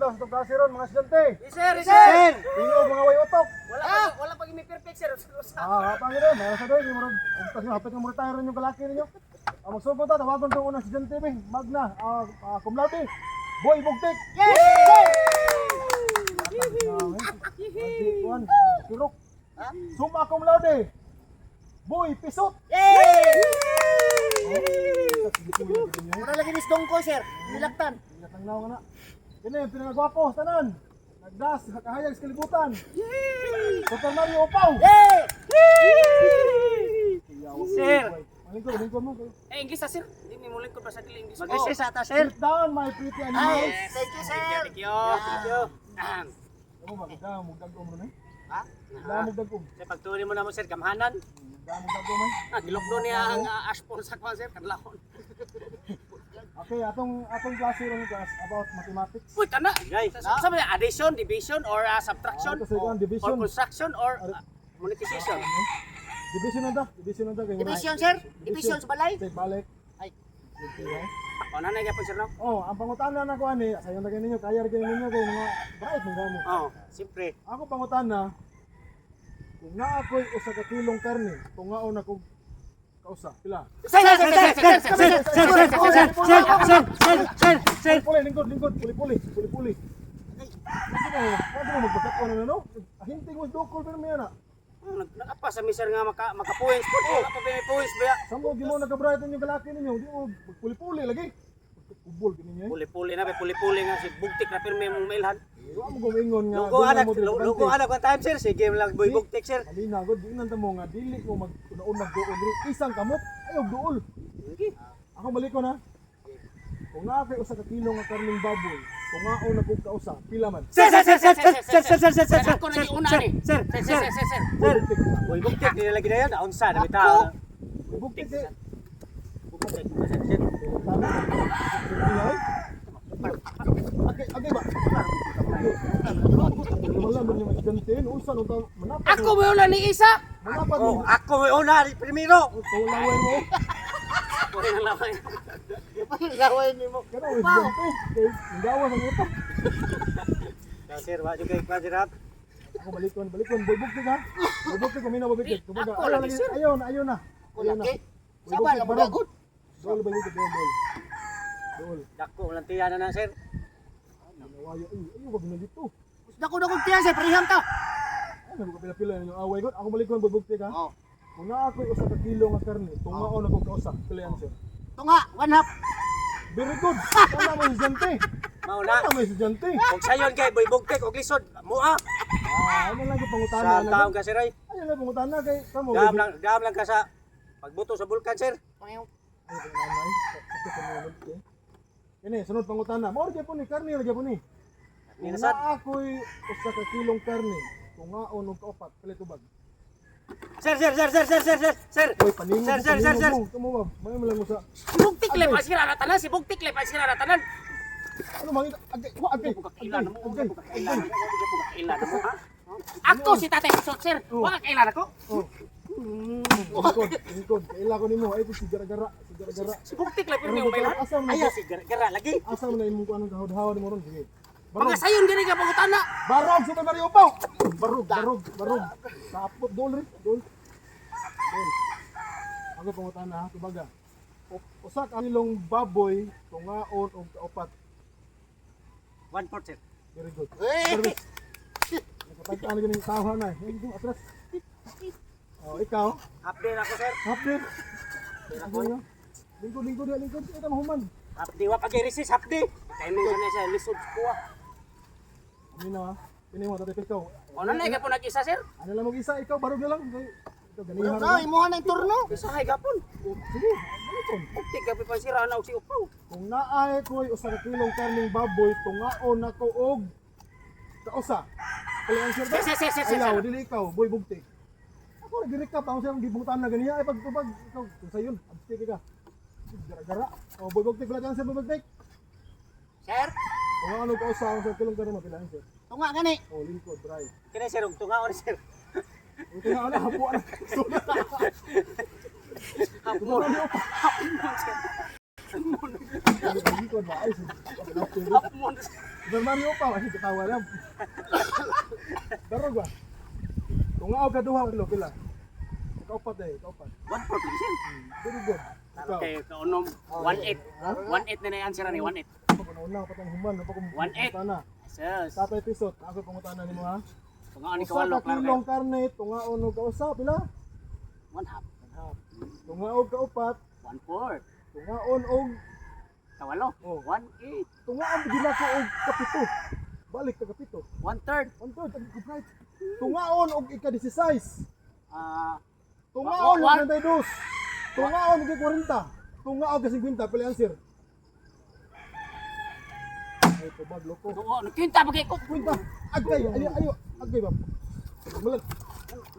lang sa klase ron mga estudyante. Yes, sir. Yes, sir. Inyo mga way utok. Wala pag may perfect, sir. Kapag rin, nasa doon, yung murag, kasi hapit ng retire rin yung kalaki ninyo. Magsugod ta, tawagan itong unang estudyante, Magna, cum laude, Boy Bugtik. Kuan, Kirok. Summa cum laude, Boy Pisot. Mura lagi ni Dongko, sir. Nilaktan. Natangnaw nga na. Kini yung pinagagwapo, tanan. Nagdas, nakahayag sa kalibutan. Super Mario Opaw. Sir. Malingkod mo. English, sir. Hindi mo lingkod pa sa English. Mag-essay sa ata, sir. Sit down, my pretty animals. Thank you, sir. Thank you. Ano ba, magdagom mo na eh? Ha? Magdagom. Sa pagturi mo naman, sir, kamhanan. Magdagom eh. Gilokdo niya ang ashpon sa kwan, sir. Kadlahon. Okay, atong klase ron class about mathematics. Uy, kana. Sabi niya, addition, division, or subtraction, Kasi kung division. or construction, or monetization. Division na da. Division, sir? Division sa balay? Say balik. Ay. Okay. O, nanay ka po, sir, no? Oh, ang pangutana na ko ani, sayo na kayo ninyo, kaya rin ninyo kay mga bright mga mo. Oo, siyempre. Ako pangutana, kung na ako'y usa ka kilong karne, tungaon ako kausa, pila. Sir! Puli, lingkod, puli. Ano mo magpagkakon na no? Hinting mo dokol pero may ana. Nakapa sa miser nga makapuwins po. Nakapa puwins ba? Sambo gi mo nagabrighton yung galaki ninyo, di mo puli-puli lagi. Kubol kini niya. Puli-puli na, puli-puli nga si Bugtik na pirmi mong mailhan. Wa mo gumingon nga. Lugo anak ang time, sir. Sige lang, boy Bugtik, sir. Halina god, di nanta mo nga dili mo mag-unaon nagduol diri isang kamot, ayaw duol. Ako balik ko na. Kung naa kay usa ka kilo nga karning baboy, tungaon na kog kausa, pila man. Sir! Ako na di una ni. Sir! Boy Bugtik, nilagi na yan. Unsa, na bitaw. Buktik di. Bugtik, Okay ba? Wala man yung estudyante, unsa nung taon manapat. Ako mo una ni isa. Manapat Oh, mo. ako mo una, primero. Tulaway mo. Pwede na lamay. Laway ni mo. Pero estudyante, kay ngawa sa ito. Sir, wa jud kay kwadrap. Ako balikon, boy buktik ha. Boy buktik kami na buktik. Kumbaga, Ako lagi, sir. ayaw na. Laki. Sabay lang magagod. Dol balik dol. Dako lang tiyan na sir. Nawayo, ayo ba binalito? Dako tiyan sir, pareham ta. Ano ko pila-pila yung away ko. Ako balikon boy buktik ha. Oh. Kung naa ako'y usa ka kilo nga karne, tungaon ako kausa, pila yan sir. Tunga, 1/2. Very good. Tama mo estudyante. Mauna. Tama mo estudyante. Kung sayon kay boy bugtek og lisod, mua. Ano lang yung pangutana Sa na taong ka sir ay. Ayun lang pangutana kay kamo. Gam lang ka sa pagbuto sa bulkan sir. Ay, nanay. Sakit ang mga nagte. Kini, sunod pangutana. Mao gyud po ni karne ra gyud po ni. Kung Minasad. naa ako'y usa ka kilong karne, tungaon og kaupat, pila tubag. Sir. Oy, paningon. Sir. Kamo ba? May mo lang mo sa Bugtik le pa sira na tanan, si bugtik le pa sira na tanan. ano mangita? Agay. Kailan mo? Kailan mo ha? Ako si Tatay Pisot sir. Wa kailan ako. Oh. Lingkod. Kaila ko nimo ay si gara-gara. Si bugtik le pirmi mo mailan. Ay si gara lagi. Asa mo na imong kuan gahod-hawad mo ron sige. Mga sayon gani ka pangutana. Barog Super Mario Pau. Barog. Sapot dol. Ako pangutana ha, tubaga. Usa ka kilong baboy tungaon og kaupat. 1/4 sir. Very good. Service. Nakapagtaan na ganing tawa na. Hindi atras. Oh, ikaw. Update ako sir. Update. Lingkod. Ito mahuman. Update wa pag resist update. Timing sa niya sa lisod ko. Amin na ha. Kini mo tatay ikaw. Ano na ka po nag-isa sir? Ano lang mag-isa ikaw barog na lang. Ito ganihan. Imuha ng turno. Isa kay gapon. Sige, balikon. Bugtik ka pa sira na og si upaw. Kung naay ko'y usa ka kilong karning baboy, tungaon ako og kausa. Kaya ang sir. Sir. Ayaw, dili ikaw, boy bugtik. Ako nag-recap ako sa gibutan na ganiya ay pagtubag ikaw kung sayon, abstik ka. Gara-gara. Oh, boy bugtik pala kan sir boy bugtik. Sir, Kung ano kausa ang sir kilong karning mapila sir. tunga gani. Oh, lingkod, dry. Kini sir og tunga on sir. Ito na ana hapo ana. Hapon. Lingkod ba ay. Hapon. Bermario pa, kasi katawa lang. Darog ba? Tungaw ka duha kilo pila. Kaupat eh, kaupat. 1-4 din sir. Very good. Ikaw. Okay, kaunom 1-8. 1-8 na na yung answer ni 1-8. Ako na unang patang human, pa kung 1-8. pangutana. Yes. Tatay pisot, ako pangutana nimo ha. Tungaon ni Usa kawalo ka kilong karne, tungaon og kausa pila? 1/2. Tungaon ka upat, 1/4. tungaon og Kawalo. Oh. 1/8. tungaon gina ko og kapito. Balik ta kapito. 1/3. Unto tag bright. Tungaon og ika-16. Tungaon Wa- og 32. Tungaon og 40. Tungaon ka 50 pila answer. Ay tubag loko. Tungaon, kinta pa kay ko. Kwenta. Agay, ayo, agay ba. Malag.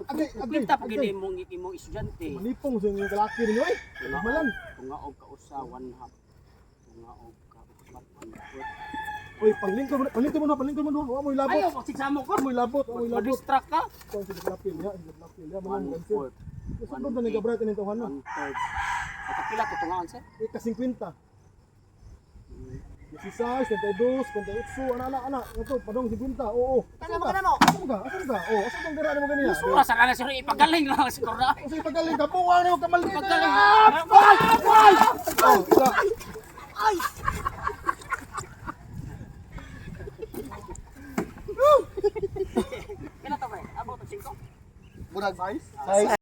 Agay, agay. Kinta pa kay imong estudyante. Manipong sa inyong kalaki ninyo ay. Malan. Tungaog ka usa 1/2. Tungaog ka upat 1/4. Oy, panglingkod mo na. Wa mo ilabot. Ayaw, magsama ko. Wa mo ilabot, wa mo ilabot. Ma-distract ka. Kung sige lapil ya, sige lapil ya, malan answer. 1/4. Sunod na ni Gabriel kanin tawhan na. 1/3. Ito pila to tungaon sir? Ika 50. 16, 32, 58, ana. Ito, padong 50. Oo. Tanga mo ka mo. Asan ka? Oh, asan kang garaan mo ganyan? Sura sa kana sir ipagaling lang siguro na. Kasi pagaling ka, buwan mo kamal dito. Pagaling. Oh, isa. Kailan to ba? Abot 5. Murag size?